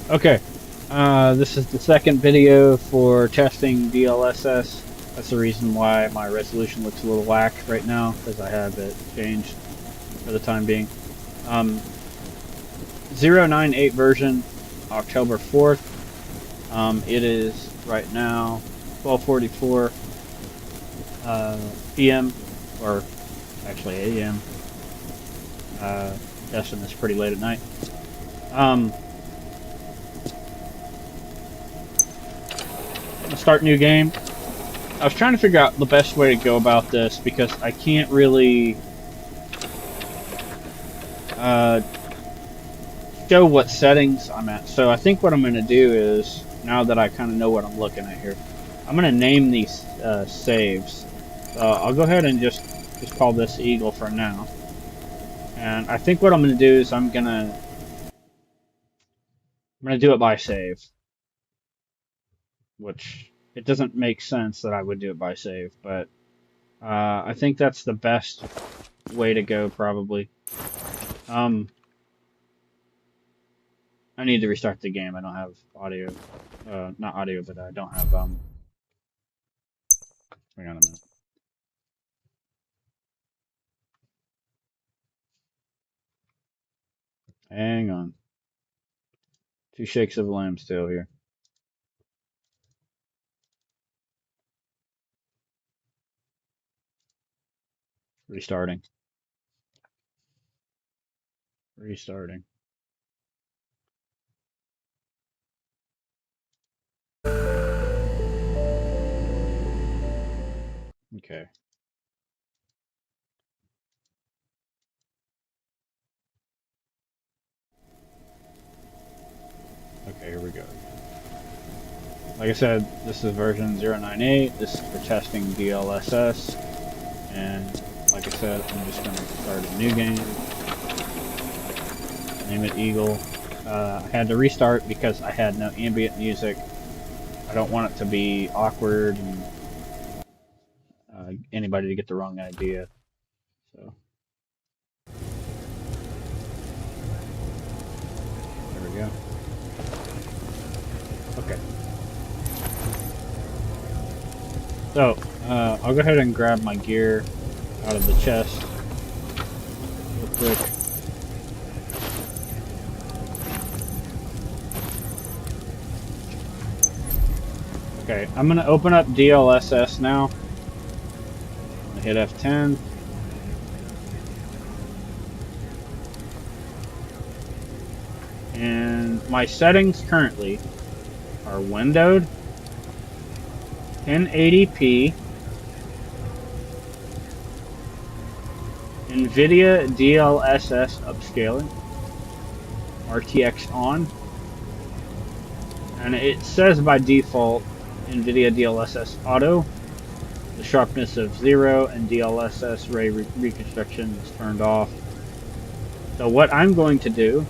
Okay, this is the second video for testing DLSS. That's the reason why my resolution looks a little whack right now, because I have it changed for the time being. 098 version, October 4th. It is right now 12:44 p.m. or actually a.m. Testing this pretty late at night. I'm gonna start new game. I was trying to figure out the best way to go about this because I can't really show what settings I'm at. So I think what I'm going to do is, now that I kind of know what I'm looking at here, I'm going to name these saves. I'll go ahead and just call this Eagle for now. And I think what I'm going to do is I'm going to do it by save, which it doesn't make sense that I would do it by save, but I think that's the best way to go probably. I need to restart the game. I don't have audio. Not audio, but I don't have, hang on a minute. Hang on. 2 shakes of lamb's tail here. Restarting. Restarting. Okay. Okay, here we go. Like I said, this is version 098. This is for testing DLSS. And like I said, I'm just going to start a new game. Name it Eagle. I had to restart because I had no ambient music. I don't want it to be awkward and anybody to get the wrong idea. So there we go. Okay. So I'll go ahead and grab my gear out of the chest real quick. Okay, I'm going to open up DLSS now. I'm going to hit F10. And my settings currently are windowed, 1080p, NVIDIA DLSS upscaling, RTX on, and it says by default NVIDIA DLSS auto. The sharpness of 0 and DLSS ray reconstruction is turned off. So what I'm going to do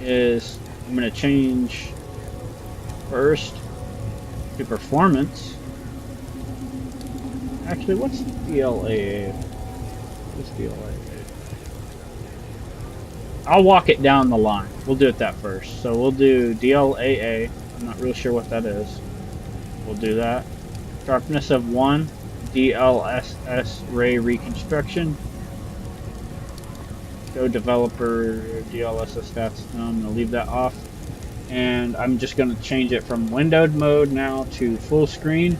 is I'm going to change first to performance. Actually, what's DLAA? What's DLAA? I'll walk it down the line. We'll do it that first. So we'll do DLAA. I'm not really sure what that is. We'll do that. Sharpness of 1, DLSS ray reconstruction. Go developer DLSS stats. No, I'm going to leave that off. And I'm just going to change it from windowed mode now to full screen.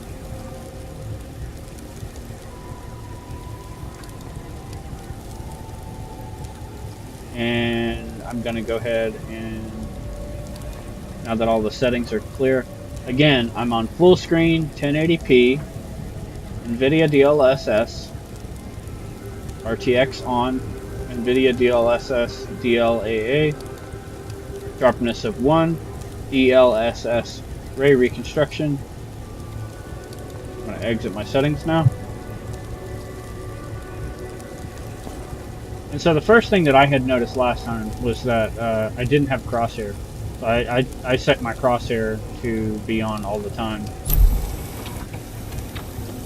And I'm going to go ahead and, now that all the settings are clear, again, I'm on full screen, 1080p, NVIDIA DLSS, RTX on, NVIDIA DLSS DLAA, sharpness of 1, DLSS ray reconstruction. I'm going to exit my settings now. And so the first thing that I had noticed last time was that I didn't have crosshair. So I set my crosshair to be on all the time.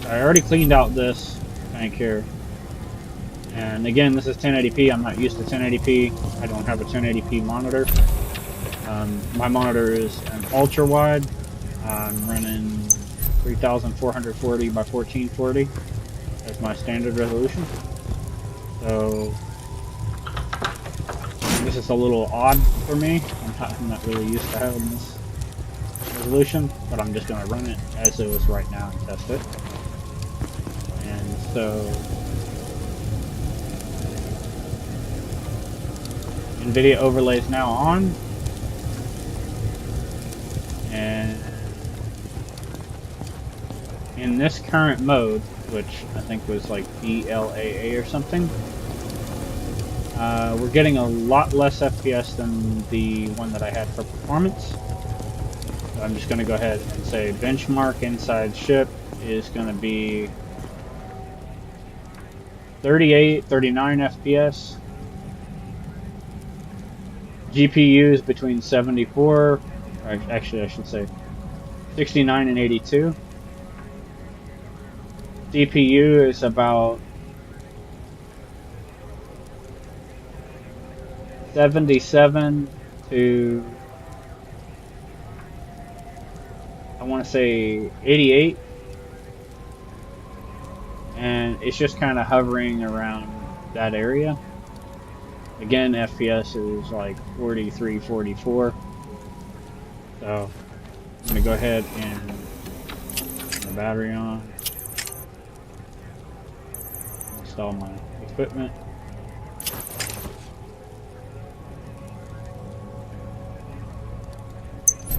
I already cleaned out this tank here. And again, this is 1080p. I'm not used to 1080p. I don't have a 1080p monitor. My monitor is an ultra wide. I'm running 3440 by 1440 as my standard resolution. So this is a little odd for me. I'm not really used to having this resolution, but I'm just going to run it as it was right now and test it. And so NVIDIA overlay is now on, and in this current mode, which I think was like DLAA or something, we're getting a lot less FPS than the one that I had for performance. So I'm just going to go ahead and say benchmark inside ship is going to be 38, 39 FPS. GPU is between 74, or actually I should say 69 and 82. CPU is about 77 to, I want to say 88, and it's just kind of hovering around that area. Again, FPS is like 43, 44. So I'm going to go ahead and turn the battery on, install my equipment.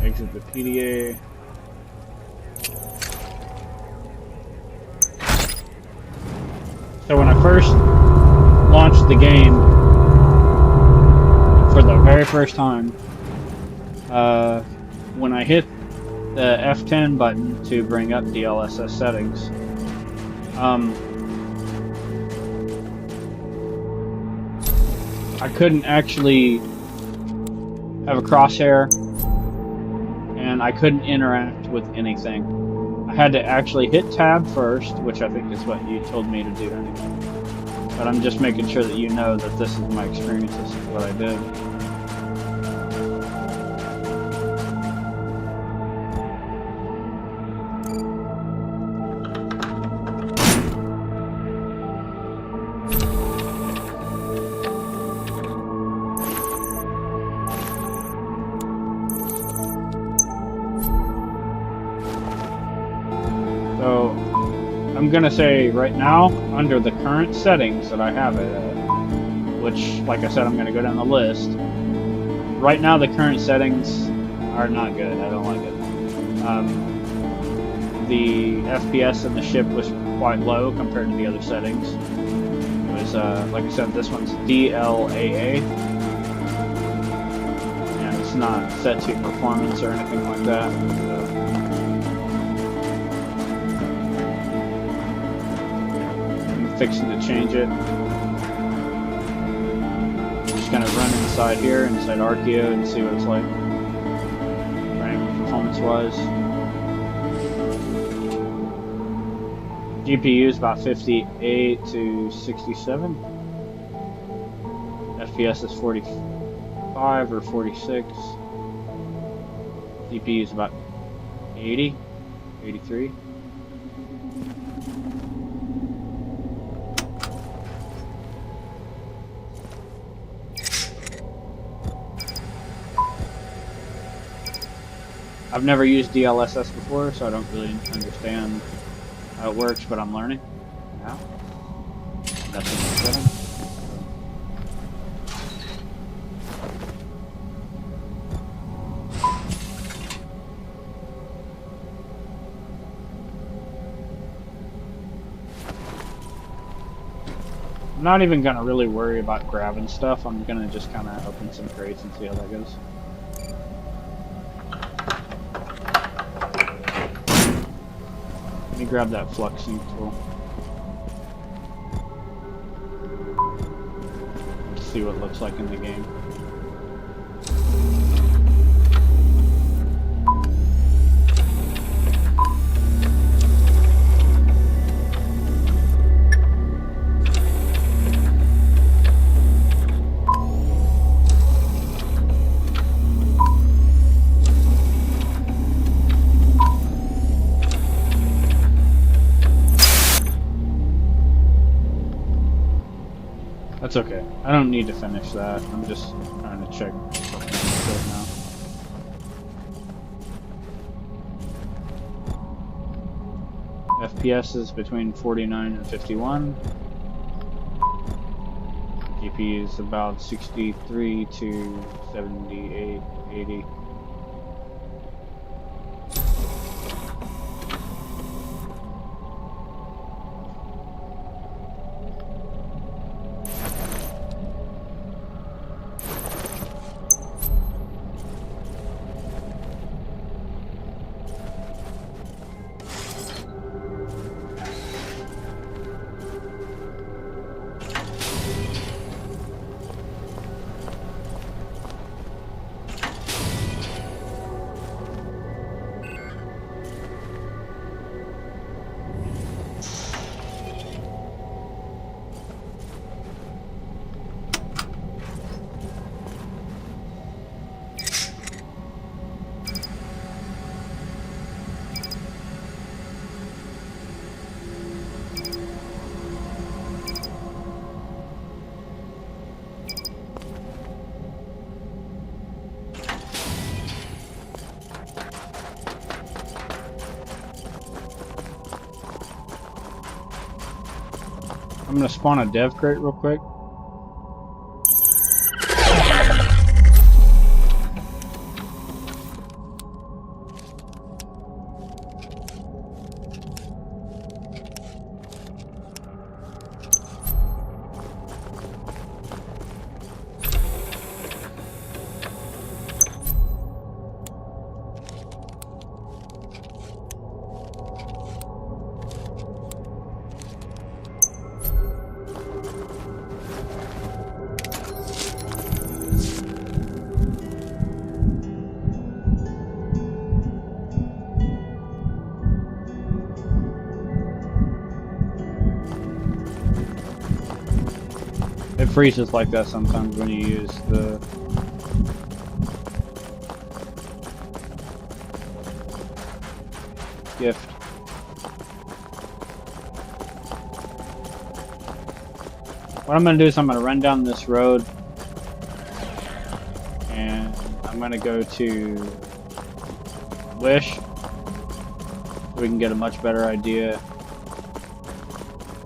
Exit the PDA. So when I first launched the game for the very first time, when I hit the F10 button to bring up DLSS settings, I couldn't actually have a crosshair, and I couldn't interact with anything. I had to actually hit tab first, which I think is what you told me to do anyway. But I'm just making sure that you know that this is my experience, this is what I did. So I'm gonna say right now, under the current settings that I have it at, which, like I said, I'm gonna go down the list. Right now, the current settings are not good. I don't like it. The FPS in the ship was quite low compared to the other settings. It was, like I said, this one's DLAA, and it's not set to performance or anything like that. So fixing to change it. I'm just gonna run inside here, inside Archeo, and see what it's like, performance wise. GPU is about 58 to 67. FPS is 45 or 46. CPU is about 80, 83. I've never used DLSS before, so I don't really understand how it works, but I'm learning now. That's in the settings. I'm not even going to really worry about grabbing stuff. I'm going to just kind of open some crates and see how that goes. Let me grab that fluxing tool. Let's see what it looks like in the game. That's okay. I don't need to finish that. I'm just trying to check right now. FPS is between 49 and 51. GPU is about 63 to 78, 80. I'm gonna spawn a dev crate real quick. It freezes like that sometimes when you use the gift. What I'm going to do is I'm going to run down this road and I'm going to go to Wish so we can get a much better idea.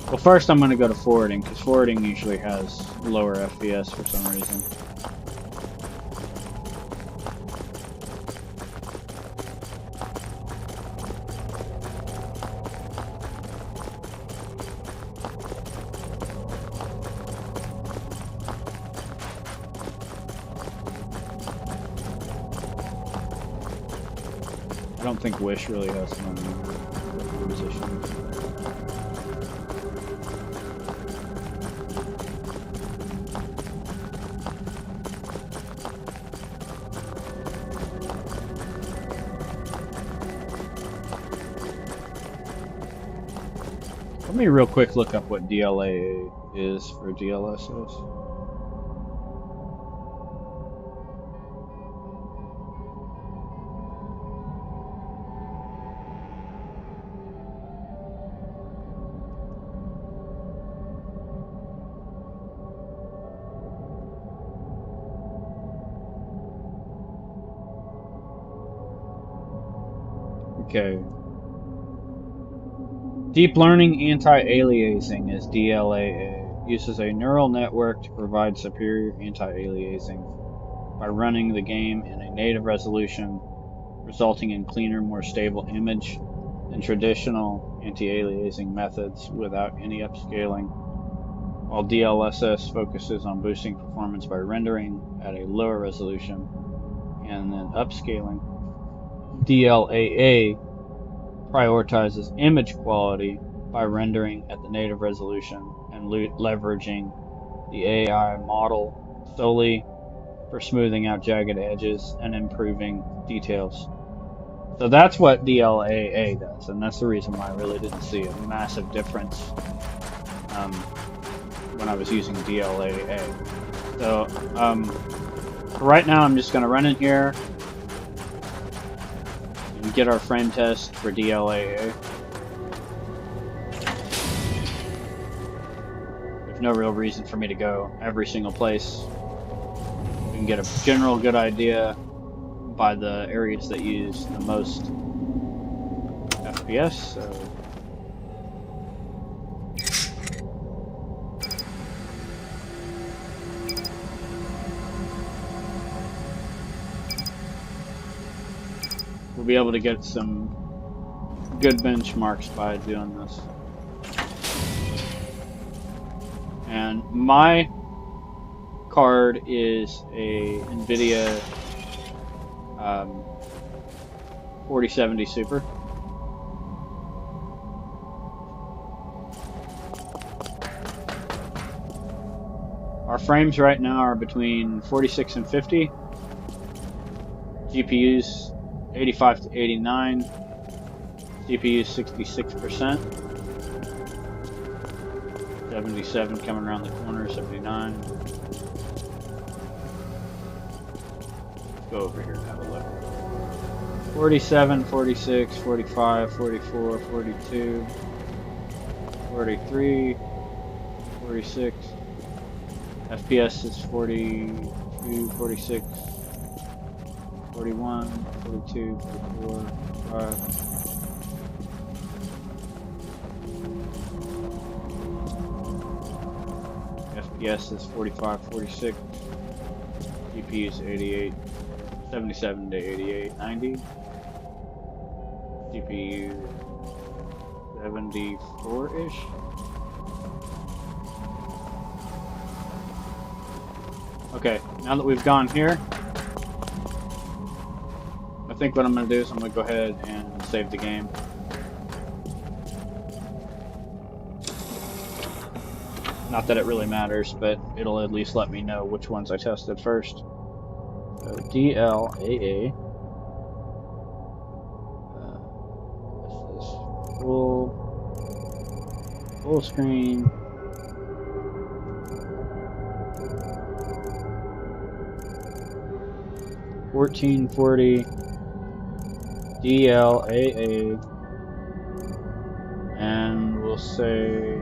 Well, first I'm going to go to forwarding, because forwarding usually has lower FPS for some reason. I don't think Wish really has some position. Let me real quick look up what DLA is for DLSS. Okay. Deep Learning Anti-Aliasing is DLAA. Uses a neural network to provide superior anti-aliasing by running the game in a native resolution, resulting in cleaner, more stable image than traditional anti-aliasing methods without any upscaling, while DLSS focuses on boosting performance by rendering at a lower resolution and then upscaling. DLAA prioritizes image quality by rendering at the native resolution and leveraging the AI model solely for smoothing out jagged edges and improving details. So that's what DLAA does, and that's the reason why I really didn't see a massive difference when I was using DLAA. So right now I'm just going to run in here and get our friend test for DLAA. there's no real reason for me to go every single place. You can get a general good idea by the areas that use the most FPS, so we'll be able to get some good benchmarks by doing this. And my card is a NVIDIA 4070 Super. Our frames right now are between 46 and 50. GPU's 85 to 89. CPU's 66%. 77 coming around the corner, 79. Let's go over here and have a look. 47, 46, 45, 44, 42, 43, 46. FPS is 42, 46, 41, 42, 44, 45. FPS is 45, 46. GPU is 88, 77 to 88, 90. CPU 74-ish. Okay, now that we've gone here, I think what I'm going to do is I'm going to go ahead and save the game. Not that it really matters, but it'll at least let me know which ones I tested first. So DLAA. This is full screen. $1440 DLAA, and we'll say,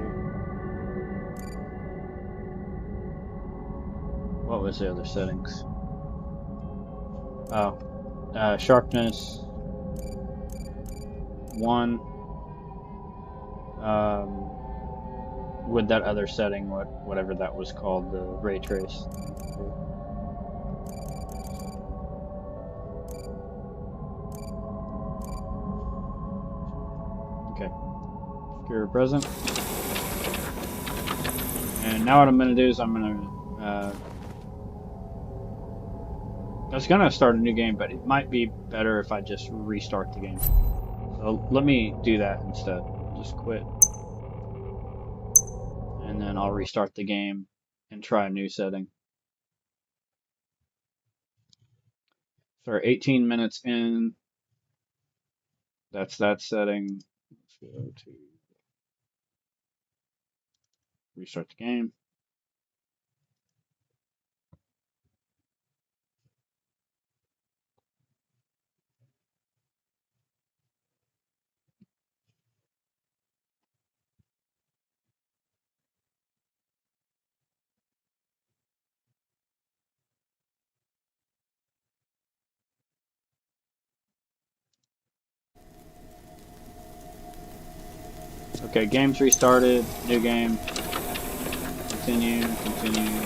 what was the other settings? Oh, sharpness 1, with that other setting, whatever that was called, the ray trace. Okay, secure present. And now what I'm going to do is I'm going to I was gonna start a new game, but it might be better if I just restart the game. So let me do that instead. Just quit. And then I'll restart the game and try a new setting. So we're 18 minutes in. That's that setting. Let's go to restart the game. Okay, game's restarted. New game. Continue, continue.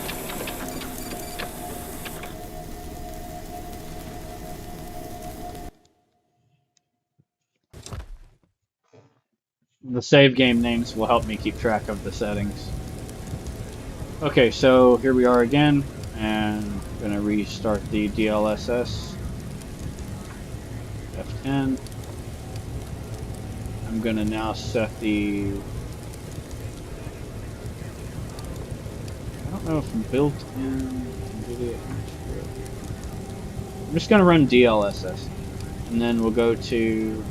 The save game names will help me keep track of the settings. Okay, so here we are again, and I'm gonna restart the DLSS. F10. I'm gonna now set the, I don't know if built-in NVIDIA. I'm just gonna run DLSS, and then we'll go to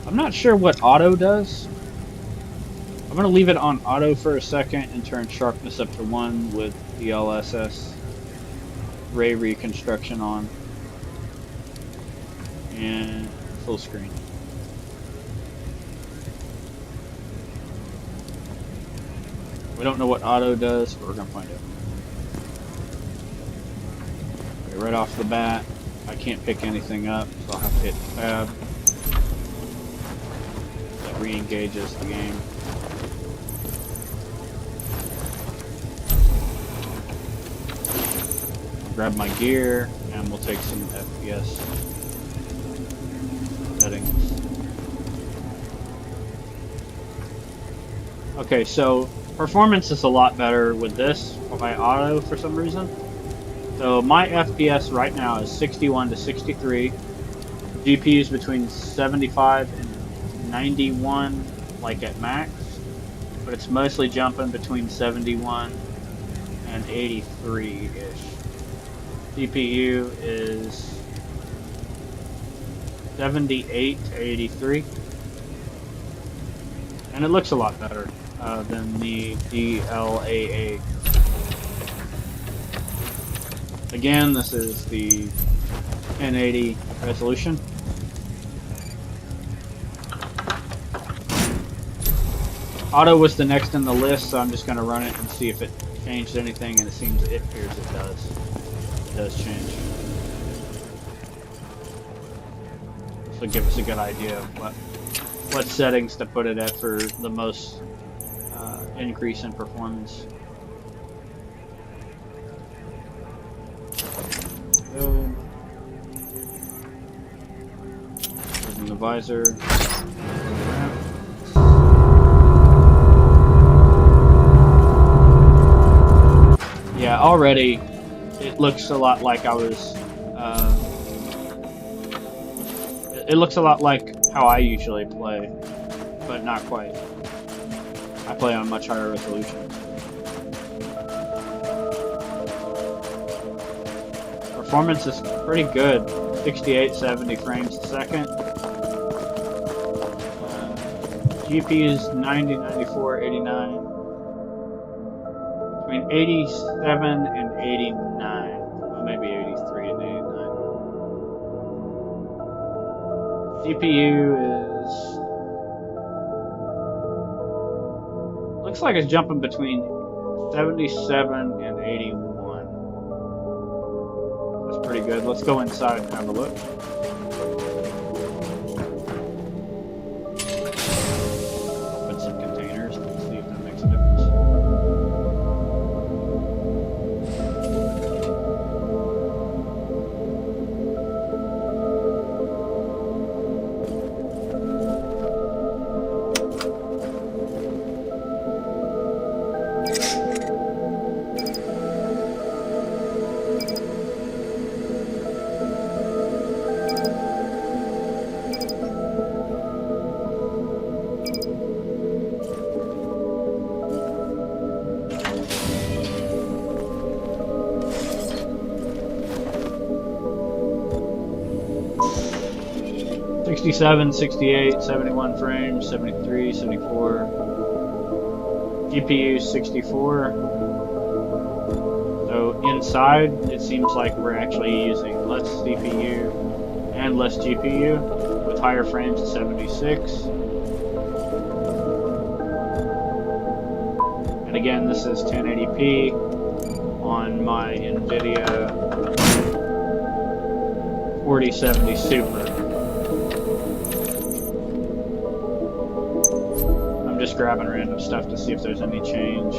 I'm not sure what auto does. I'm going to leave it on auto for a second and turn sharpness up to 1 with DLSS ray reconstruction on. And full screen. We don't know what auto does, but we're gonna find out. Okay, right off the bat, I can't pick anything up, so I'll have to hit tab. That re-engages the game. I'll grab my gear, and we'll take some FPS settings. Okay, so performance is a lot better with this by auto for some reason. So my FPS right now is 61 to 63. GPU's between 75 and 91, like at max, but it's mostly jumping between 71 and 83-ish. CPU is 78 to 83, and it looks a lot better than the DLAA. Again, this is the 1080 resolution. Auto was the next in the list, so I'm just going to run it and see if it changed anything, and it appears it does. It does change. This will give us a good idea of what settings to put it at for the most increase in performance. Open the visor. Yeah, already it looks a lot like I was. It looks a lot like how I usually play, but not quite. I play on a much higher resolution. Performance is pretty good, 68, 70 frames a second. GPU is 90, 94, 89. Between 87 and 89. Well, maybe 83 and 89. CPU is... looks like it's jumping between 77 and 81. That's pretty good. Let's go inside and have a look. Open some containers. Let's see if that makes a difference. Sixty-seven, 68, 71 frames, 73, 74. GPU 64. So inside, it seems like we're actually using less CPU and less GPU with higher frames at 76. And again, this is 1080p on my NVIDIA 4070 Super. Just grabbing random stuff to see if there's any change.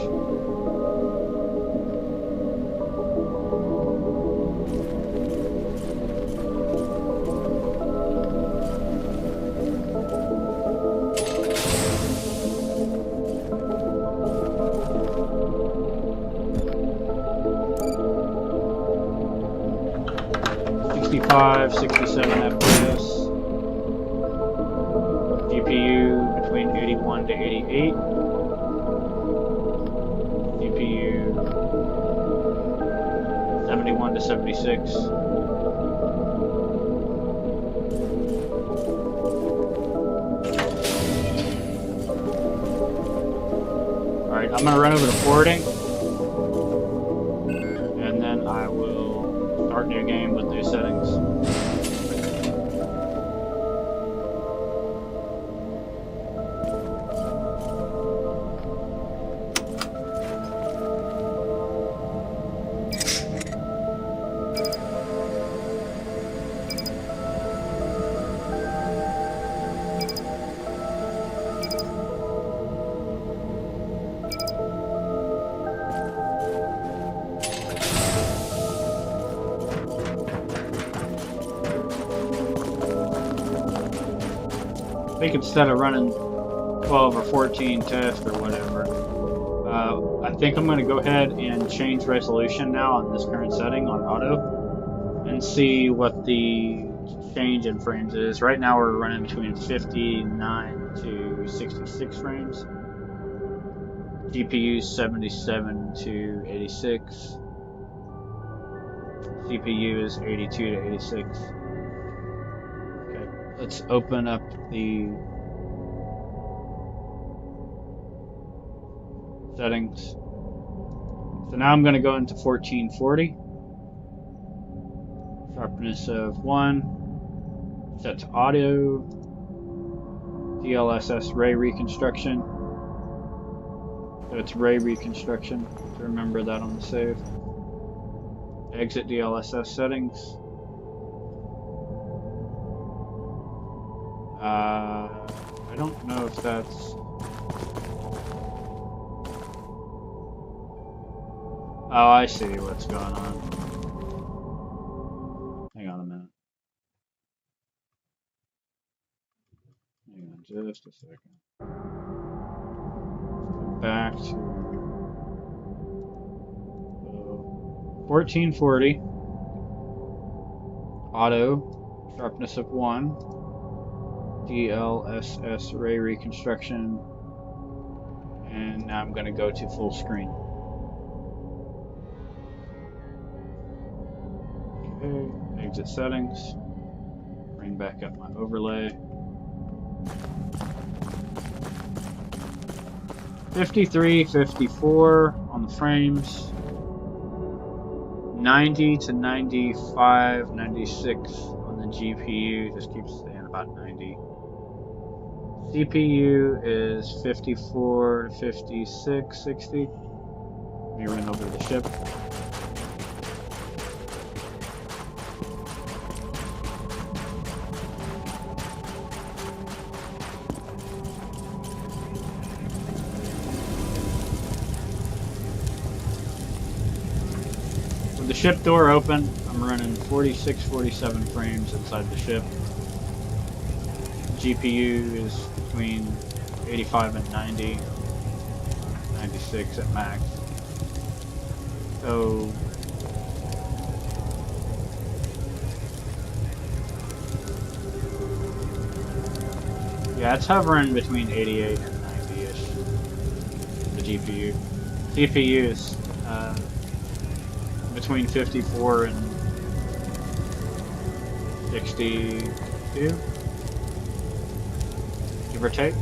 .65, 67 FPS. GPU between 81 to 88. GPU 71 to 76. Alright, I'm gonna run over to forwarding, and then I will start new game with new settings. I think instead of running 12 or 14 tests or whatever, I think I'm going to go ahead and change resolution now on this current setting on auto and see what the change in frames is. Right now we're running between 59 to 66 frames. GPU 77 to 86. CPU is 82 to 86. Okay, let's open up the settings. So now I'm going to go into 1440. Sharpness of 1. Set to audio. DLSS ray reconstruction. So it's ray reconstruction. To remember that on the save. Exit DLSS settings. I don't know if that's... Oh, I see what's going on. Hang on a minute. Hang on just a second. Go back to 1440. Auto. Sharpness of 1. DLSS ray reconstruction. And now I'm going to go to full screen. Okay, exit settings, bring back up my overlay. 53, 54 on the frames. 90 to 95, 96 on the GPU, just keeps staying about 90. CPU is 54 to 56, 60. Let me run over to the ship. The ship door open, I'm running 46, 47 frames inside the ship. GPU is between 85 and 90, 96 at max. So yeah, it's hovering between 88 and 90-ish. The GPU. CPU is between 54 and 62, give or take.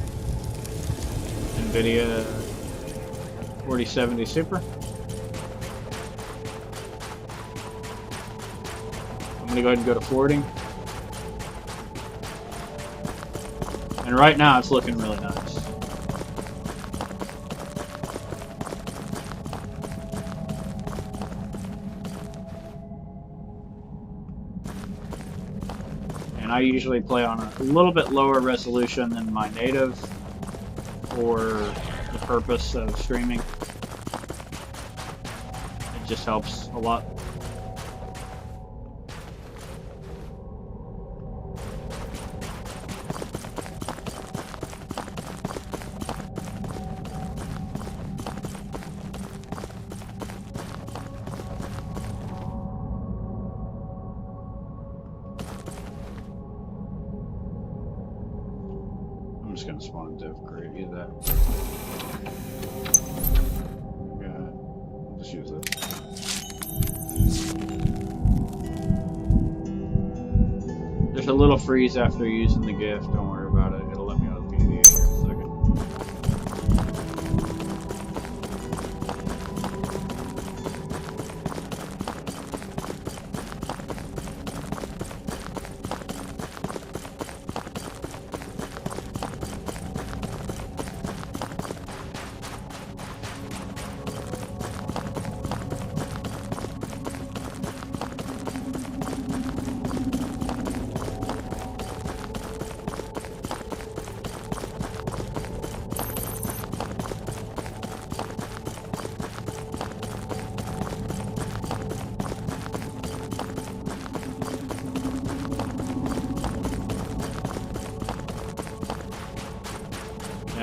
NVIDIA 4070 Super. I'm gonna go ahead and go to 40. And right now it's looking really nice. And I usually play on a little bit lower resolution than my native for the purpose of streaming. It just helps a lot. I'm just gonna spawn div create, use that. Yeah, I'll just use this. There's a little freeze after using the GIF, don't worry about it. It'll let me out of PV here in a second.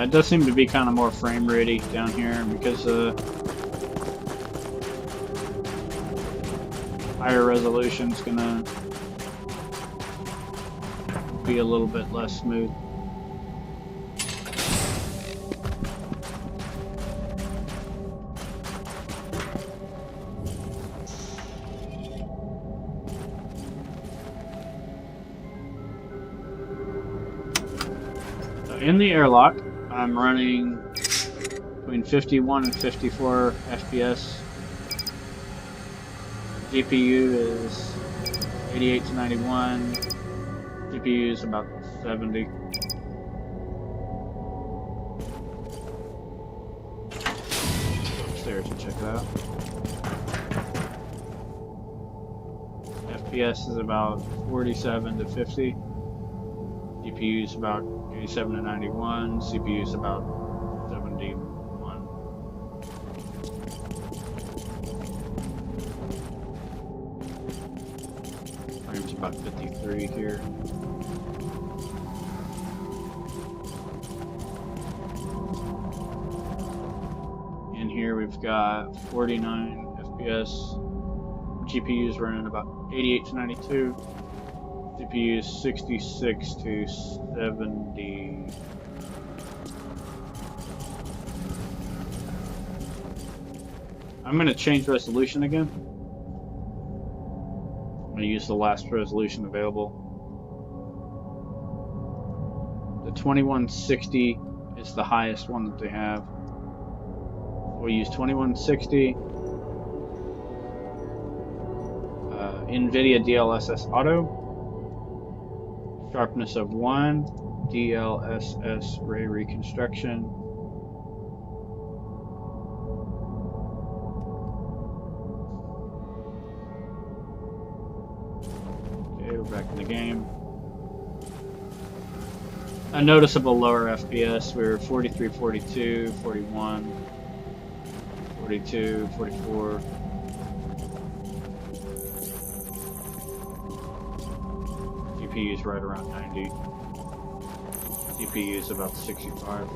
It does seem to be kind of more frame ratey down here because higher resolution is gonna be a little bit less smooth. So in the airlock, I'm running between 51 and 54 FPS. GPU is 88 to 91. CPU is about 70. Upstairs to check it out. FPS is about 47 to 50. GPU is about 87 to 91. CPU is about 71. Frames about 53 here. In here we've got 49 FPS. GPU is running about 88 to 92. CPU is 66 to 70. I'm going to change resolution again. I'm going to use the last resolution available. The 2160 is the highest one that they have. We'll use 2160. NVIDIA DLSS Auto. Sharpness of 1. DLSS Ray Reconstruction. Okay, we're back in the game. A noticeable lower FPS. We're 43, 42, 41, 42, 44. GPU is right around 90. CPU is about 65.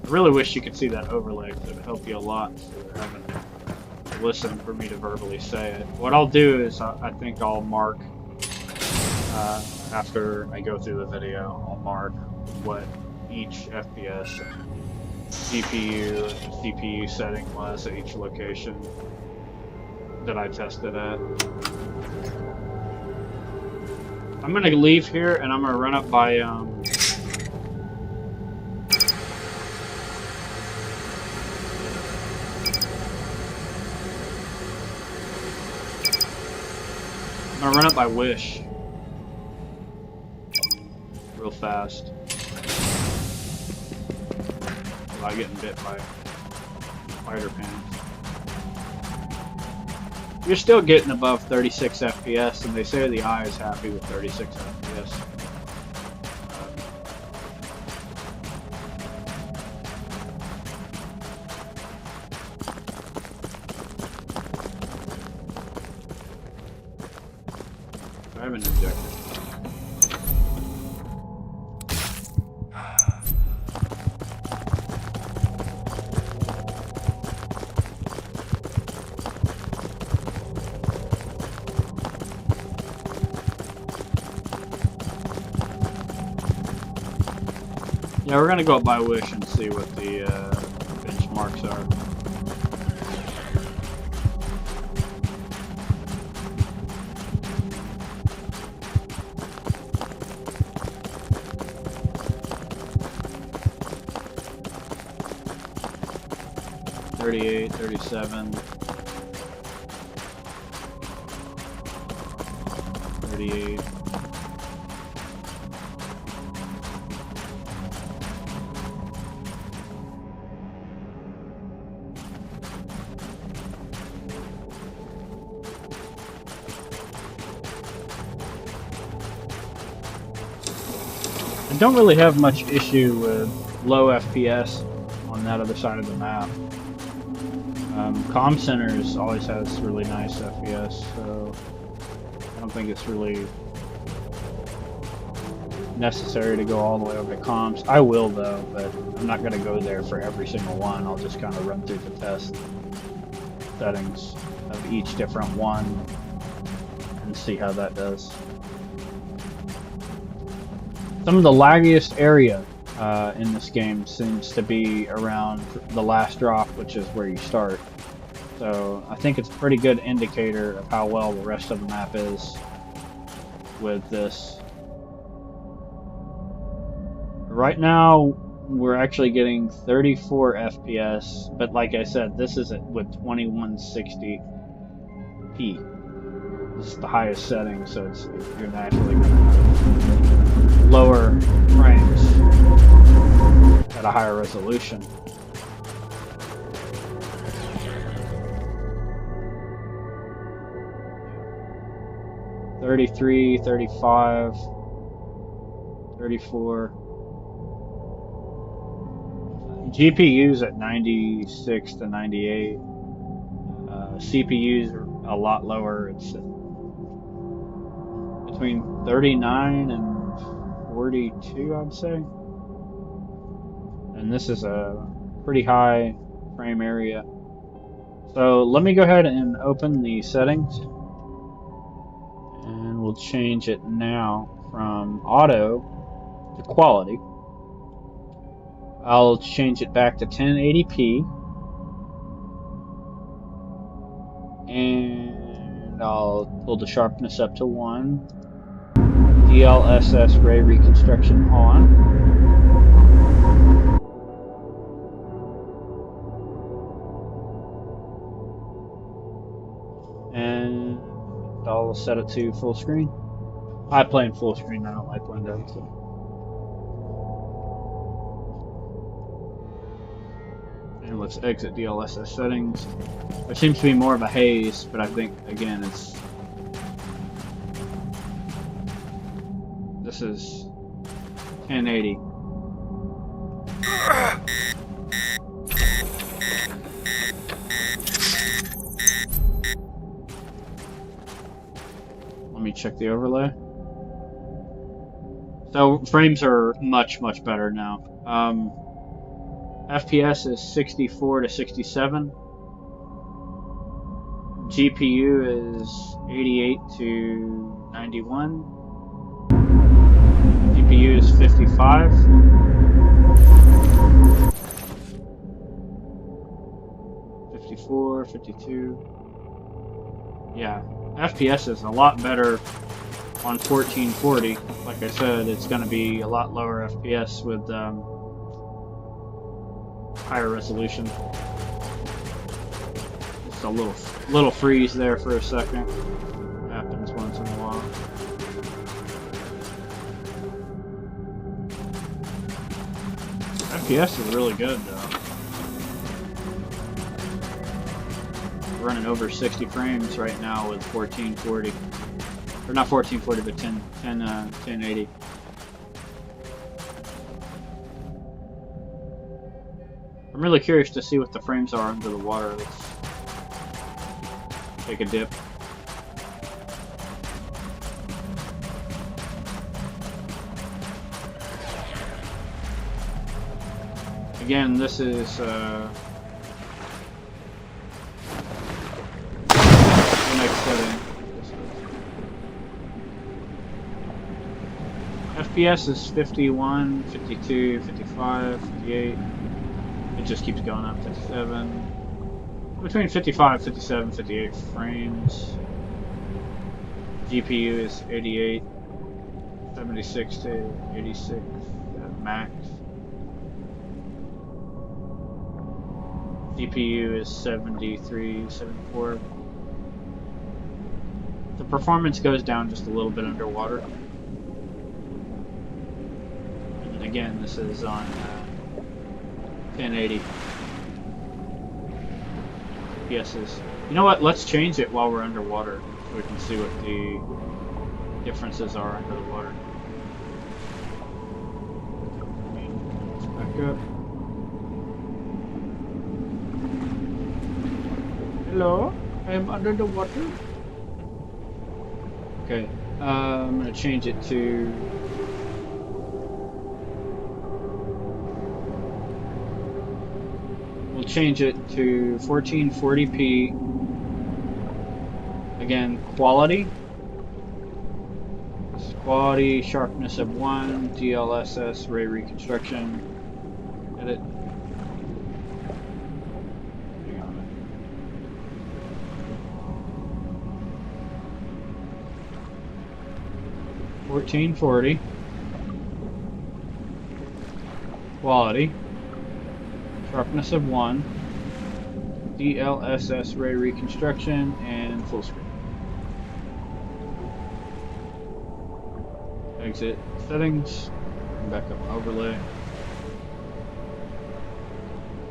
I really wish you could see that overlay because it would help you a lot so you're having to listen for me to verbally say it. What I'll do is I think I'll mark, after I go through the video, I'll mark what each FPS and GPU and CPU setting was at each location that I tested at. I'm gonna leave here and I'm gonna run up by I'm gonna run up by Wish real fast without getting bit by spider pants. You're still getting above 36 FPS, and they say the eye is happy with 36 FPS. I haven't injected. Yeah, we're gonna go up by Wish and see what the benchmarks are. $38, $37, $38. I don't really have much issue with low FPS on that other side of the map. Comm Centers always has really nice FPS, so I don't think it's really necessary to go all the way over to comms. I will though, but I'm not going to go there for every single one. I'll just kind of run through the test settings of each different one and see how that does. Some of the laggiest area in this game seems to be around the last drop, which is where you start. So I think it's a pretty good indicator of how well the rest of the map is with this. Right now, we're actually getting 34 FPS, but like I said, this is with 2160p. This is the highest setting, so you're naturally going to lower frames at a higher resolution. Yeah. 33, 35, 34. GPUs at 96 to 98. CPUs are a lot lower. It's between 39 and 42, I'd say. And this is a pretty high frame area. So let me go ahead and open the settings. And we'll change it now from auto to quality. I'll change it back to 1080p. And I'll pull the sharpness up to 1. DLSS ray reconstruction on. And I'll set it to full screen. I play in full screen, I don't like Windows. So. And let's exit DLSS settings. There seems to be more of a haze, but I think, again, this is 1080. Let me check the overlay. So frames are much better now. FPS is 64 to 67. GPU is 88 to 91. GPU is 55. '54, 52. Yeah, FPS is a lot better on 1440. Like I said, it's going to be a lot lower FPS with higher resolution. Just a little freeze there for a second. Happens once in a while. FPS is really good though. We're running over 60 frames right now with 1440. Or not 1440, but 1080. I'm really curious to see what the frames are under the water. Let's take a dip. Again, this is the next setting. FPS is 51, 52, 55, 58. It just keeps going up. 57. Between 55, 57, 58 frames. GPU is 88, 76 to 86 max. CPU is 73, 74. The performance goes down just a little bit underwater. And again, this is on 1080. PSs. You know what? Let's change it while we're underwater so we can see what the differences are under the water. Let's back up. Hello, I am under the water. Okay, I'm gonna change it to We'll change it to 1440p. Again, quality. Quality, sharpness of 1, DLSS, ray reconstruction. Edit. Hang on. 1440. Quality. Sharpness of 1. DLSS, ray reconstruction, and full screen. Exit settings, bring back up overlay,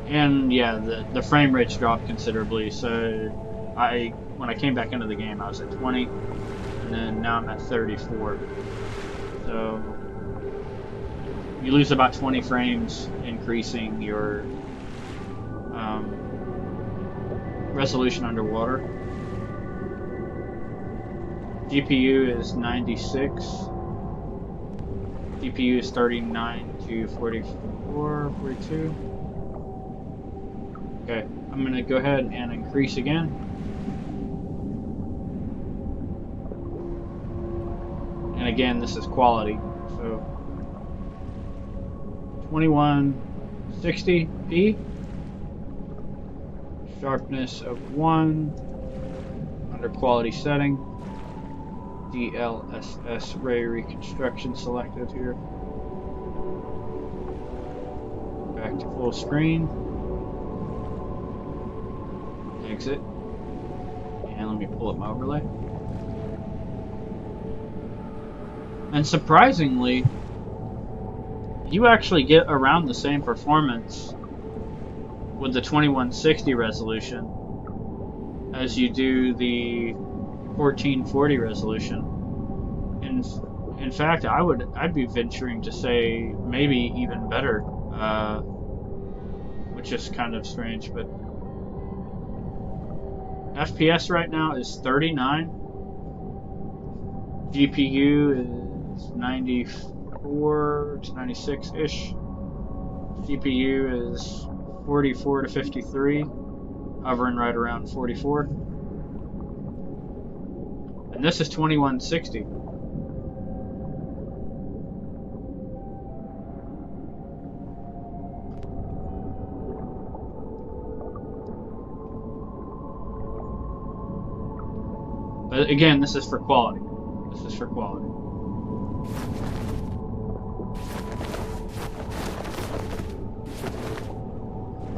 and yeah, the frame rates dropped considerably. So when I came back into the game, I was at 20, and then now I'm at 34. So you lose about 20 frames, increasing your resolution underwater. GPU is 96. CPU is 39 to 44, 42. Okay, I'm going to go ahead and increase again. And again, this is quality. So 2160p. Sharpness of 1. Under quality setting. DLSS ray reconstruction selected here. Back to full screen. Exit. And let me pull up my overlay. And surprisingly, you actually get around the same performance with the 2160 resolution as you do the 1440 resolution. In fact, I'd be venturing to say maybe even better, which is kind of strange. But FPS right now is 39. GPU is 94 to 96-ish. CPU is 44 to 53, hovering right around 44. And this is 2160. But again, this is for quality. This is for quality.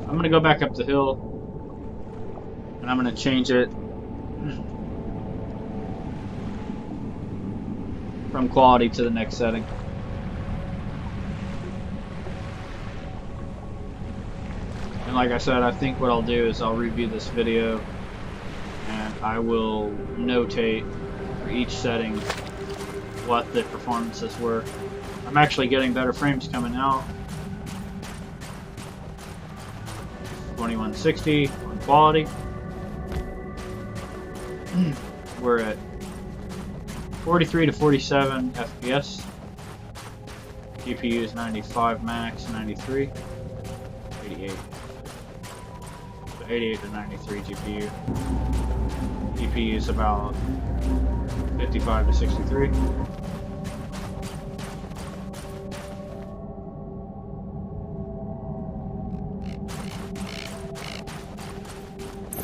I'm going to go back up the hill, and I'm going to change it from quality to the next setting. And like I said, I think what I'll do is I'll review this video and I will notate for each setting what the performances were. I'm actually getting better frames coming out. 2160 on quality. We're at 43 to 47 FPS. GPU is 95 max, 93, 88. So 88 to 93 GPU. GPU is about 55 to 63.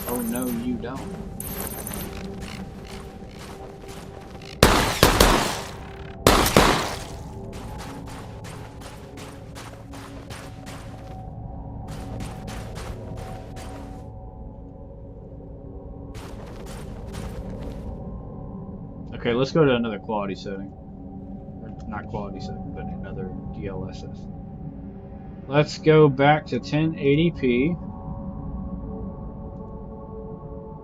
Oh no, you don't. Okay, let's go to another quality setting. Or not quality setting, but another DLSS. Let's go back to 1080p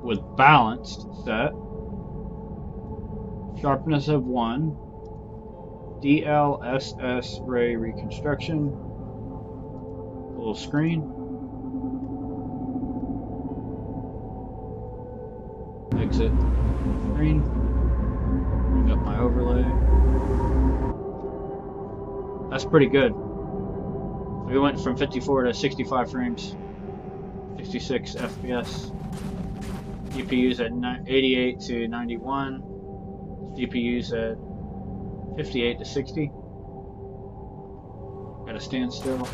with balanced set. Sharpness of 1. DLSS ray reconstruction. Full screen. Exit screen. Bring up my overlay. That's pretty good. We went from 54 to 65 frames. 66 FPS. GPUs at 88 to 91. GPUs at 58 to 60. Gotta stand still.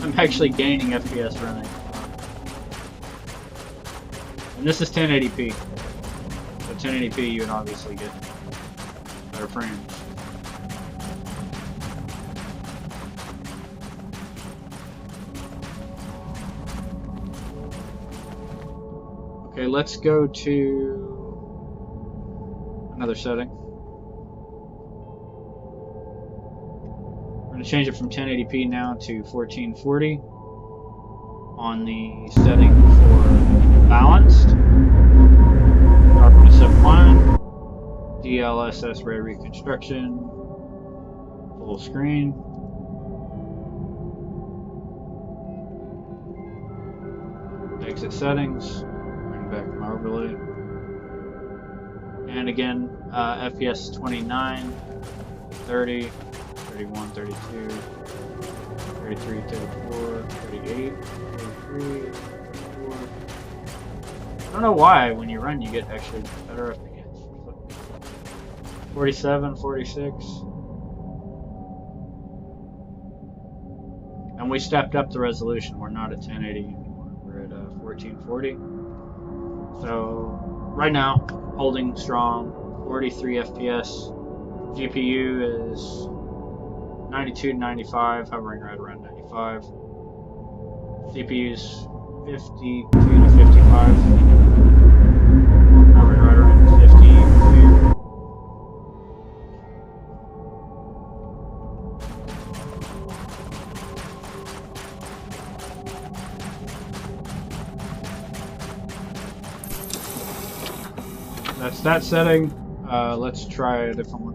I'm actually gaining FPS running. And this is 1080p. So 1080p you would obviously get better frames. Okay, let's go to another setting. We're going to change it from 1080p now to 1440 on the setting for balanced, sharpness of 1, DLSS ray reconstruction, full screen. Exit settings. Back to my overlay, and again FPS 29, 30, 31, 32, 33, 34, 38, 43, 44. I don't know why when you run you get actually better FPS. 47, 46, and we stepped up the resolution. We're not at 1080 anymore, we're at 1440. So right now, holding strong, 43 FPS. GPU is 92 to 95, hovering right around 95. CPU's 52 to 55, hovering right around 52. That's that setting. Let's try a different one.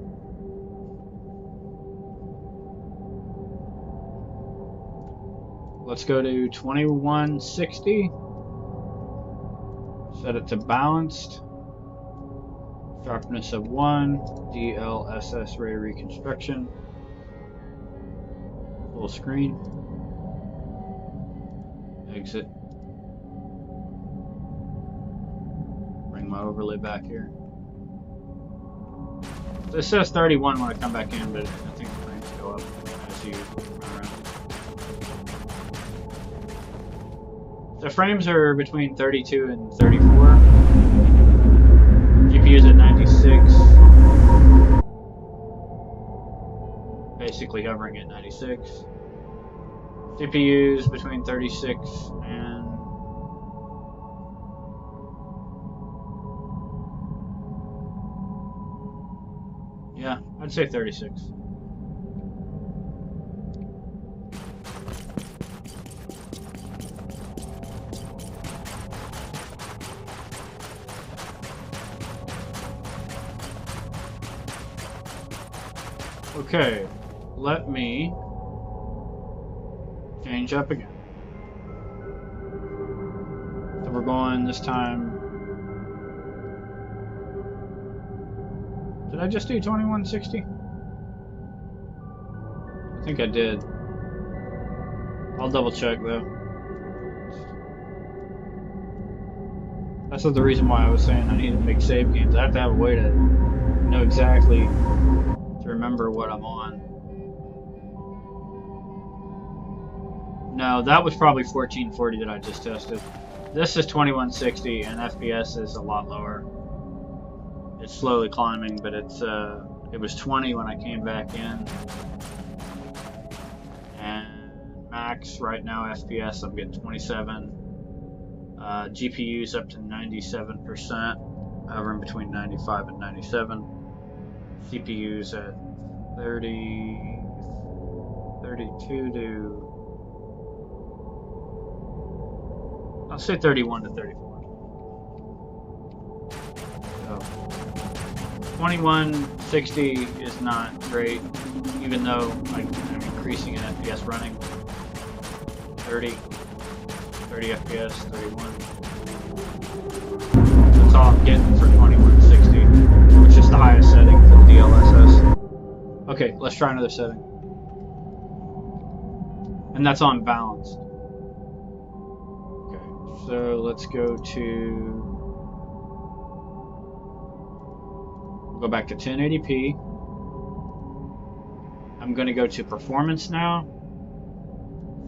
Let's go to 2160. Set it to balanced. Sharpness of 1. DLSS ray reconstruction. Full screen. Exit. My overlay back here. So it says 31 when I come back in, but I think the frames go up as you run around. The frames are between 32 and 34. GPU's at 96. Basically hovering at 96. CPU's between 36 and yeah, I'd say 36. Okay, let me change up again. So we're going this time. Did I just do 2160? I think I did. I'll double check though. That's the reason why I was saying I need to make save games. I have to have a way to know exactly to remember what I'm on. No, that was probably 1440 that I just tested. This is 2160 and FPS is a lot lower. It's slowly climbing, but it was 20 when I came back in. And max right now FPS I'm getting 27. GPU's up to 97%, hovering between 95 and 97. CPU's at 30, 32 to, I'll say 31 to 34. So 2160 is not great, even though I'm increasing in FPS running. 30 FPS, 31. That's all I'm getting for 2160, which is the highest setting for the DLSS. Okay, let's try another setting. And that's on balanced. Okay, so let's go back to 1080p. I'm going to go to performance now.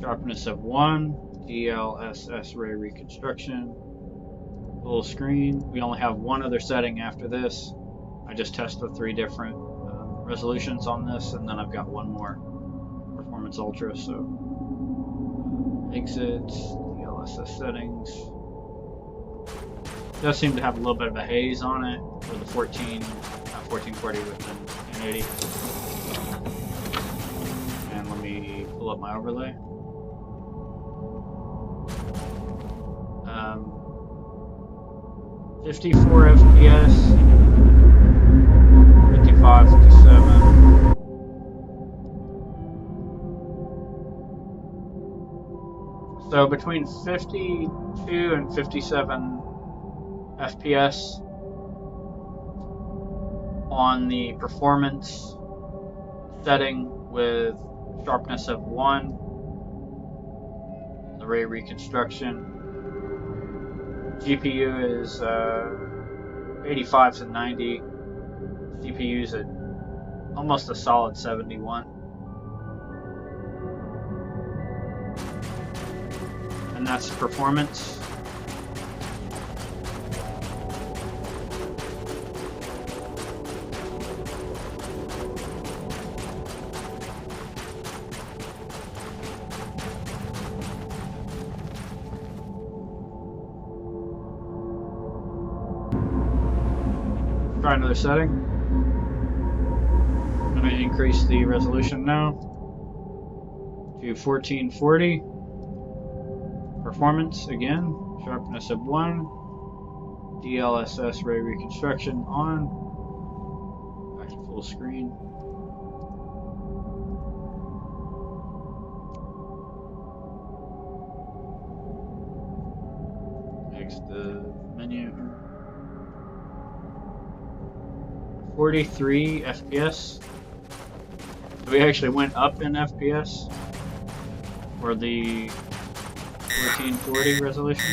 Sharpness of 1, DLSS ray reconstruction, full screen. We only have one other setting after this. I just tested 3 different resolutions on this, and then I've got one more, performance ultra. So exit, DLSS settings. It does seem to have a little bit of a haze on it for the 1440 with the 1080. And let me pull up my overlay. 54 FPS, 55, 57. So between 52 and 57 FPS on the performance setting with sharpness of 1, the ray reconstruction. GPU is 85 to 90. CPU's at almost a solid 71. And that's performance. Try another setting. I'm going to increase the resolution now to 1440. Performance again, sharpness of 1, DLSS ray reconstruction on, back to full screen. Exit the menu. 43 FPS. So we actually went up in FPS for the 1440 resolution.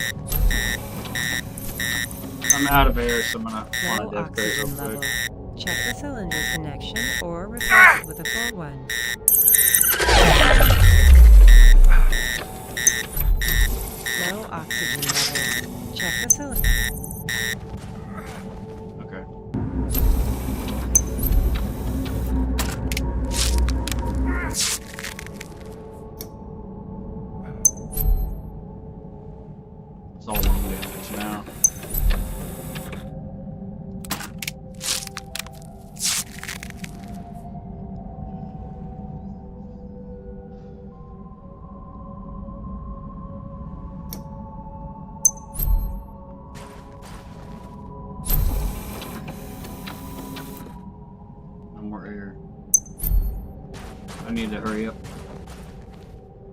I'm out of air, so I'm gonna want to upgrade real quick. Check the cylinder connection or replace it with a full one. Low oxygen level. Check the cylinder. Okay. It's all long damage now. No more air. I need to hurry up.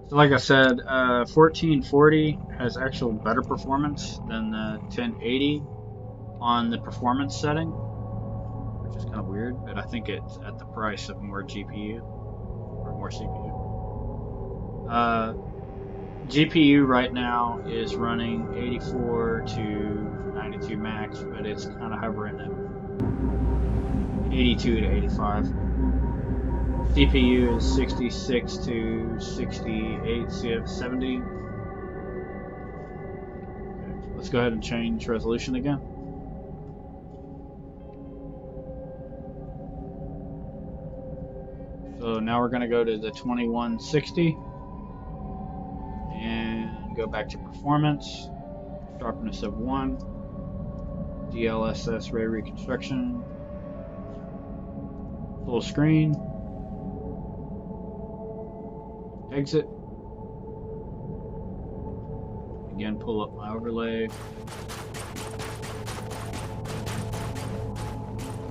So like I said, 1440 has actual better performance than the 1080 on the performance setting, which is kind of weird, but I think it's at the price of more GPU or more CPU. GPU right now is running 84 to 92 max, but it's kind of hovering at 82 to 85. CPU is 66 to 68, so you have 70. Okay, let's go ahead and change resolution again. So now we're going to go to the 2160 and go back to performance, sharpness of 1, DLSS ray reconstruction, full screen. Exit. Again, pull up my overlay.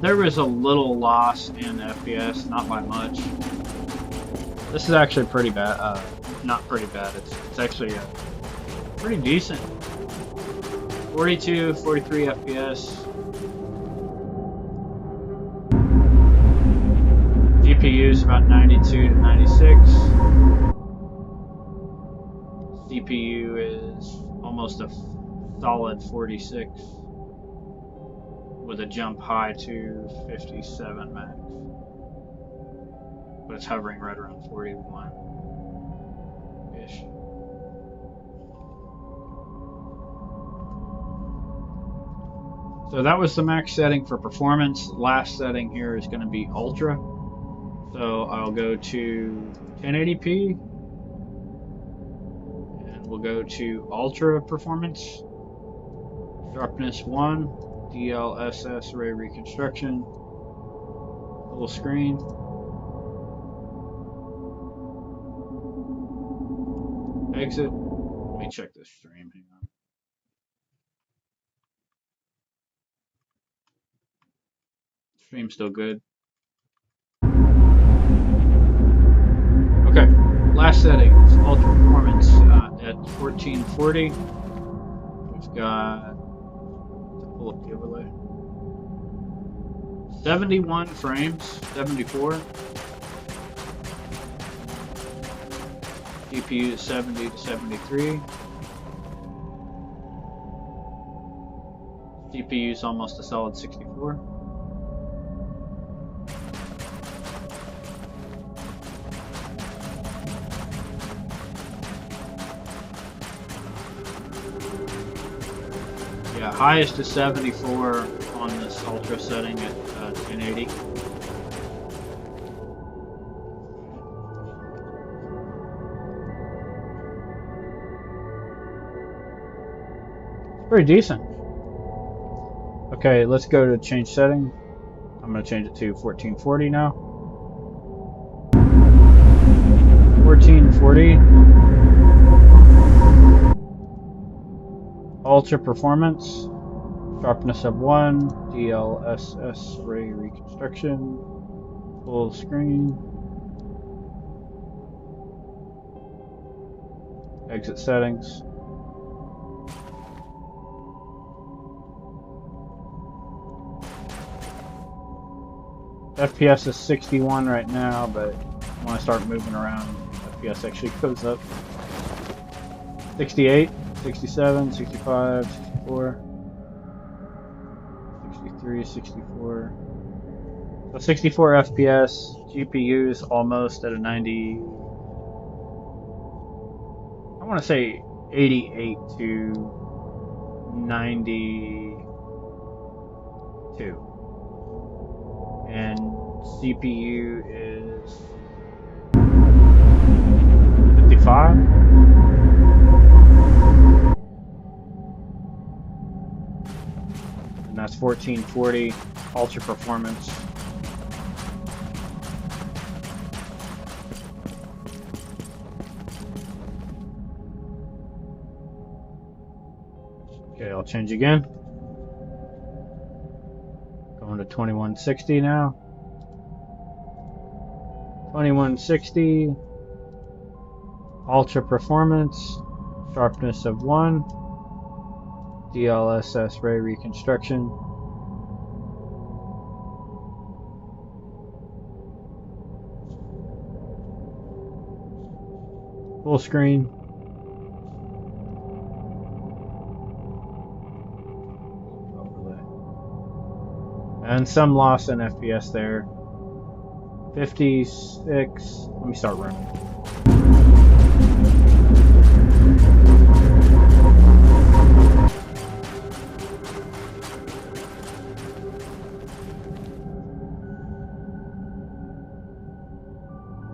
There was a little loss in FPS, not by much. This is actually pretty bad. Not pretty bad. It's actually pretty decent. 42, 43 FPS. GPU is about 92 to 96. CPU is almost a solid 46 with a jump high to 57 max, but it's hovering right around 41-ish. So that was the max setting for performance. Last setting here is going to be ultra. So I'll go to 1080p and we'll go to ultra performance, sharpness 1, DLSS ray reconstruction, full screen. Exit. Let me check this stream. Hang on. Stream's still good. Okay. Last setting is ultra performance at 1440. We've got to pull up the overlay. 71 frames, 74. GPU is 70 to 73. CPU is almost a solid 64. Yeah, highest is 74 on this ultra setting at 1080. Pretty decent. Okay, let's go to change setting. I'm going to change it to 1440 now. 1440. Ultra performance. Sharpness of 1. DLSS ray reconstruction. Full screen. Exit settings. FPS is 61 right now, but when I start moving around, FPS actually goes up. 68, 67, 65, 64, 63, 64. So 64 FPS, GPU is almost at a 90, I want to say 88 to 92. And CPU is 55. And that's 1440 ultra performance. Okay, I'll change again. Going to 2160 now. 2160. Ultra performance. Sharpness of 1. DLSS ray reconstruction. Full screen. And some loss in FPS there. 56. Let me start running.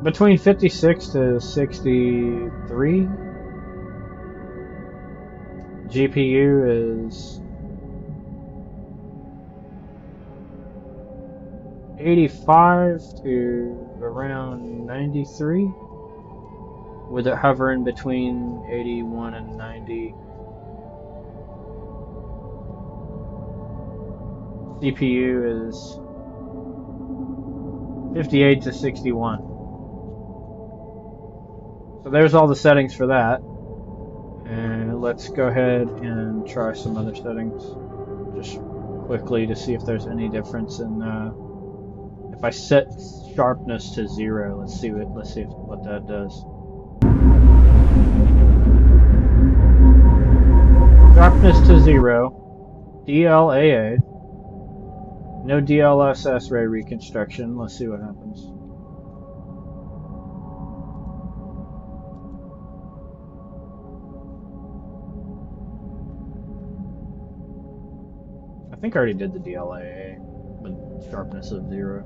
Between 56 to 63. GPU is 85 to around 93, with it hovering between 81 and 90. CPU is 58 to 61. So there's all the settings for that. And let's go ahead and try some other settings just quickly to see if there's any difference in if I set sharpness to 0, let's see what that does. Sharpness to 0. DLAA. No DLSS ray reconstruction. Let's see what happens. I think I already did the DLAA with sharpness of 0.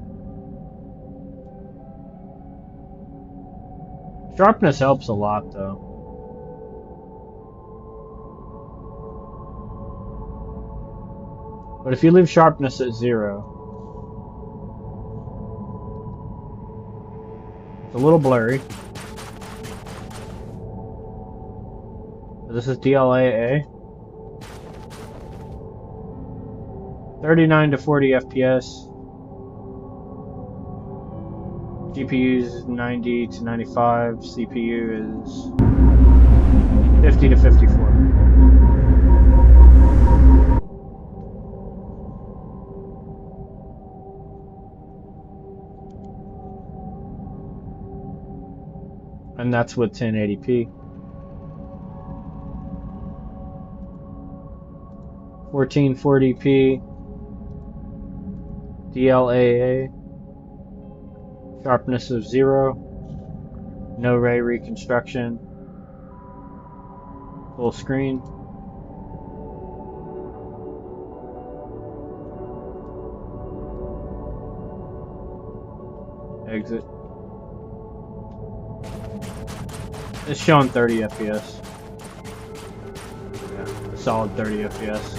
Sharpness helps a lot though. But if you leave sharpness at 0, it's a little blurry. This is DLAA. 39 to 40 FPS. GPU is 90 to 95. CPU is 50 to 54. And that's with 1080p. 1440p. DLAA. Sharpness of 0. No ray reconstruction. Full screen. Exit. It's showing 30 FPS. Yeah, a solid 30 FPS.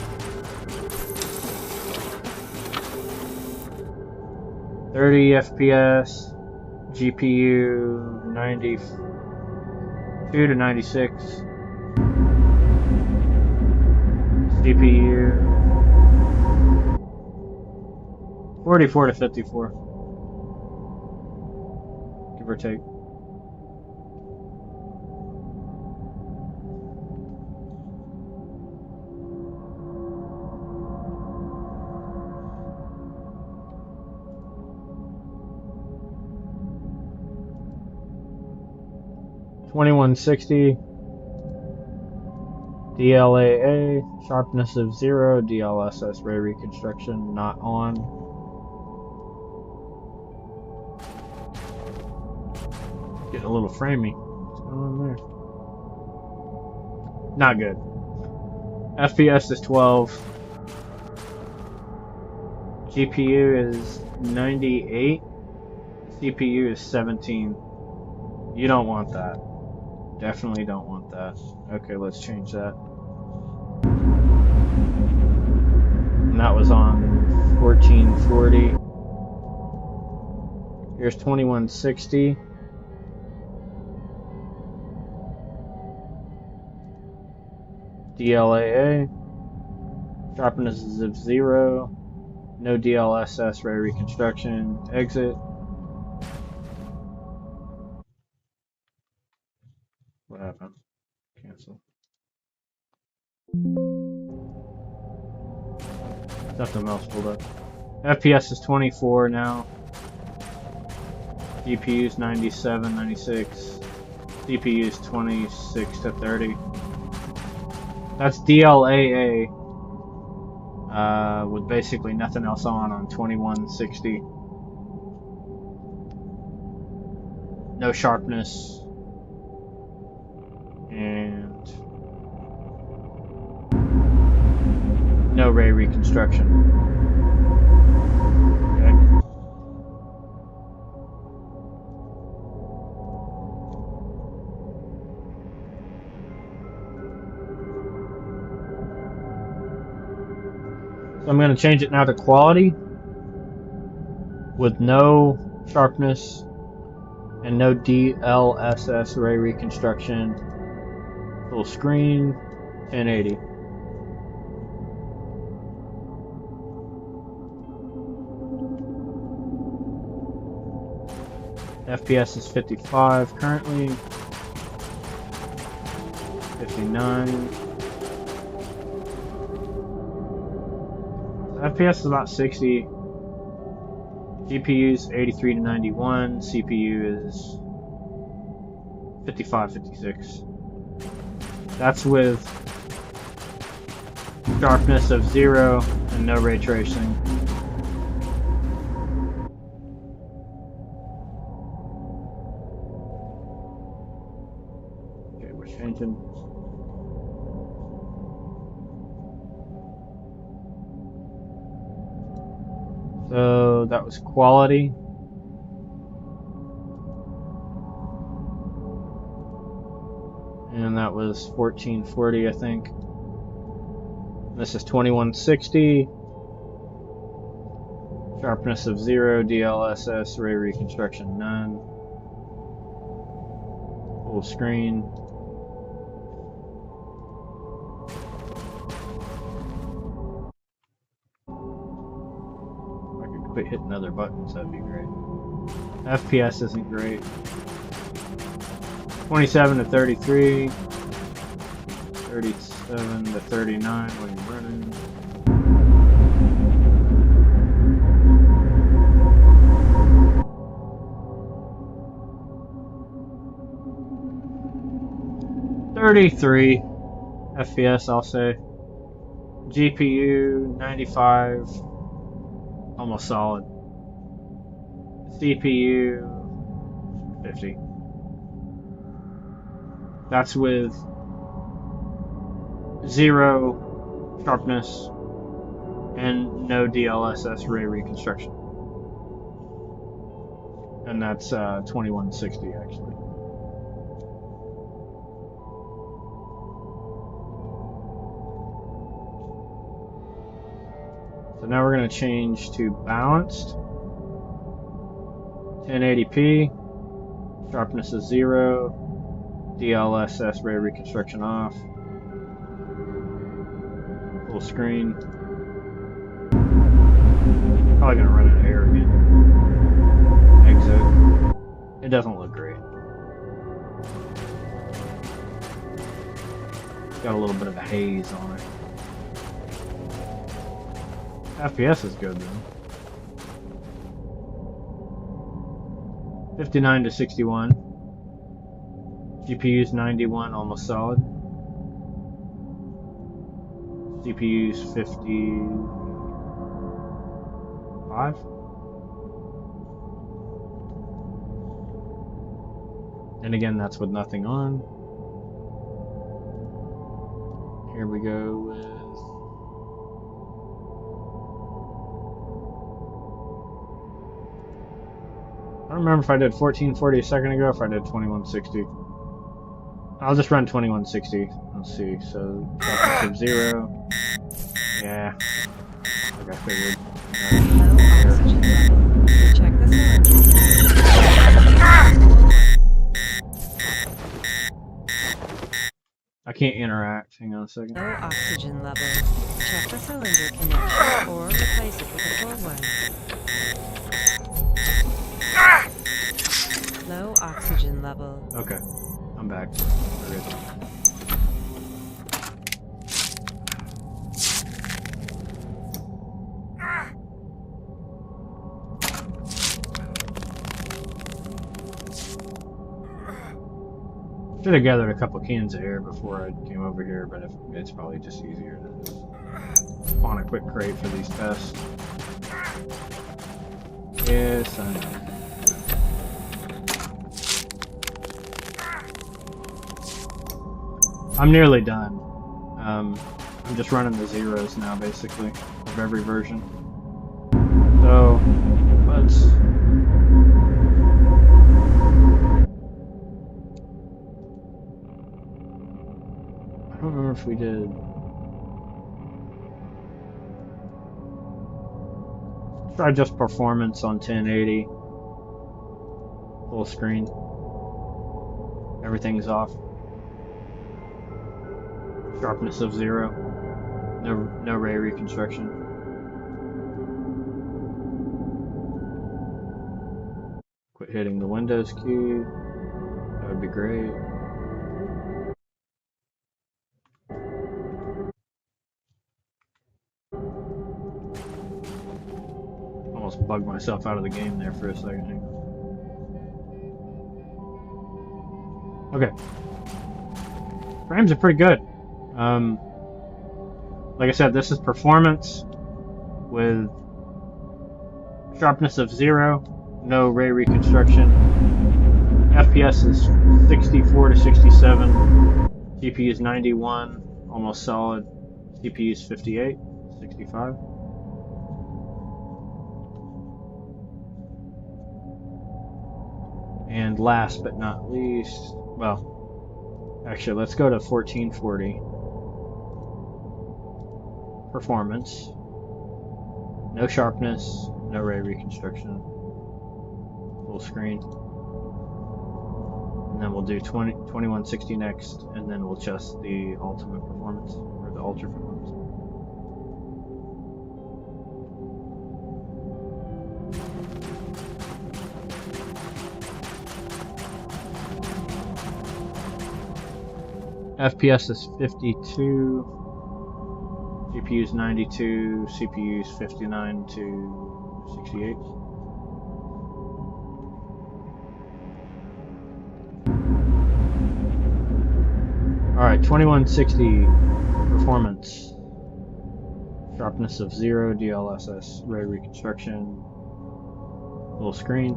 30 FPS. GPU 92 to 96. CPU 44 to 54. Give or take. $2160 DLAA, sharpness of 0, DLSS ray reconstruction not on. Getting a little framey. What's going on there? Not good. FPS is 12. GPU is 98. CPU is 17. You don't want that. Definitely don't want that. Okay, let's change that. And that was on 1440. Here's 2160. DLAA. Sharpness is of 0. No DLSS ray reconstruction. Exit. What happened? Cancel. Nothing else pulled up. FPS is 24 now. GPU is 97, 96. CPU is 26 to 30. That's DLAA with basically nothing else on 2160. No sharpness. And no ray reconstruction. Okay. So I'm going to change it now to quality with no sharpness and no DLSS ray reconstruction. Full screen, 1080. FPS is 55 currently. 59. FPS is about 60. GPU is 83 to 91. CPU is 55, 56. That's with Sharpness of 0 and no ray tracing. Okay, we're changing. So that was quality. And that was 1440, I think. This is 2160. Sharpness of 0, DLSS, ray reconstruction none. Full screen. If I could quit hitting other buttons, that'd be great. FPS isn't great. 27 to 33. 37 to 39 when you're running. $33 FPS, I'll say. GPU 95, almost solid. CPU 50. That's with 0 sharpness and no DLSS ray reconstruction. And that's 2160 actually. So now we're going to change to balanced. 1080p. Sharpness is 0. DLSS ray reconstruction off. Full screen. Probably gonna run out of air again. Exit. It doesn't look great. It's got a little bit of a haze on it. FPS is good though. 59 to 61. GPU's 91, almost solid. CPU's 55. And again, that's with nothing on. Here we go with... I don't remember if I did 1440 a second ago or if I did 2160. I'll just run 2160. Let's see. So, sharpness of 0. Yeah. Like I figured. Check this I can't interact. Hang on a second. low oxygen level. Check the cylinder connection or replace it with a full one. Low oxygen level. Okay. I'm back. We're good. Should have gathered a couple cans of air before I came over here, but it's probably just easier to spawn a quick crate for these tests. Yes, I know. I'm nearly done. I'm just running the zeros now, basically, of every version. So, let's... I don't remember if we did... Try just performance on 1080. Full screen. Everything's off. Sharpness of 0. No ray reconstruction. Quit hitting the Windows key. That would be great. Almost bugged myself out of the game there for a second. Okay. Frames are pretty good. Like I said, this is performance with sharpness of 0, no ray reconstruction. FPS is 64 to 67. GPU is 91, almost solid. CPU is 58, 65. And last but not least, well, actually, let's go to 1440. Performance. No sharpness, no ray reconstruction. Full screen. And then we'll do 2160 next, and then we'll adjust the ultimate performance, or the ultra performance. FPS is 52, GPU is 92, CPU is 59 to 68. Alright, 2160 performance. Sharpness of 0, DLSS, ray reconstruction, full screen.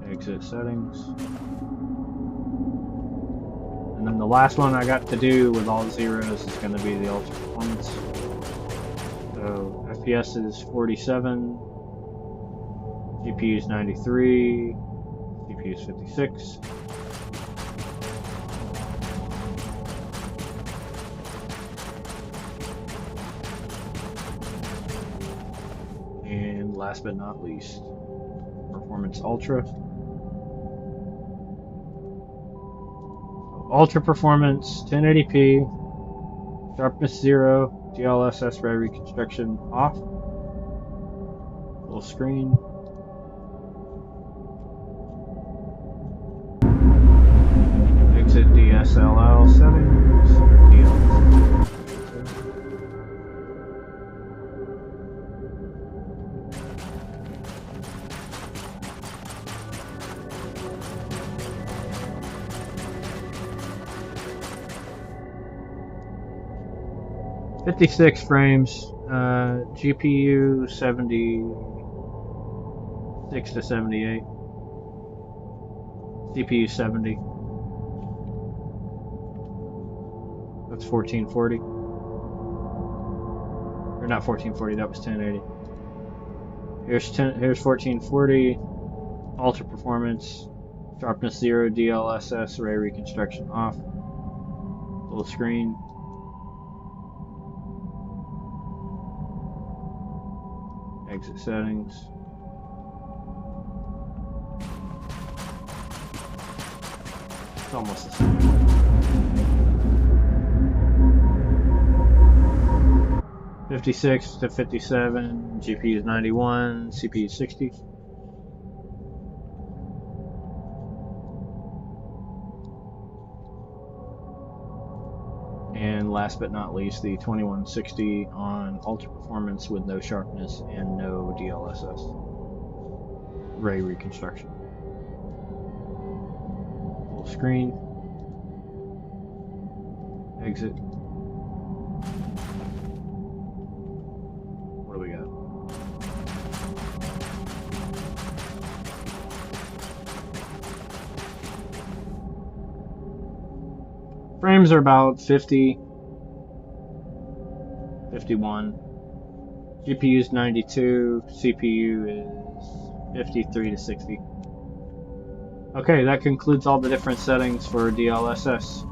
Exit settings. And then the last one I got to do with all the zeros is going to be the ultra performance. So FPS is 47, GPU is 93, CPU is 56. And last but not least, performance ultra. Ultra performance, 1080p, sharpness 0, DLSS ray reconstruction off, full screen. Exit DSLL settings, DLSS. 56 frames, GPU 76 to 78, CPU 70. That's 1440. Or not 1440, that was 1080. Here's 1440, ultra performance, sharpness 0, DLSS, ray reconstruction off, full screen. Exit settings. It's almost the same. (56 to 57), GPU is 91, CPU is 60. And last but not least, the 2160 on ultra performance with no sharpness and no DLSS ray reconstruction. Full screen. Exit. What do we got? Frames are about 50, 51. GPU is 92, CPU is 53 to 60. Okay, that concludes all the different settings for DLSS.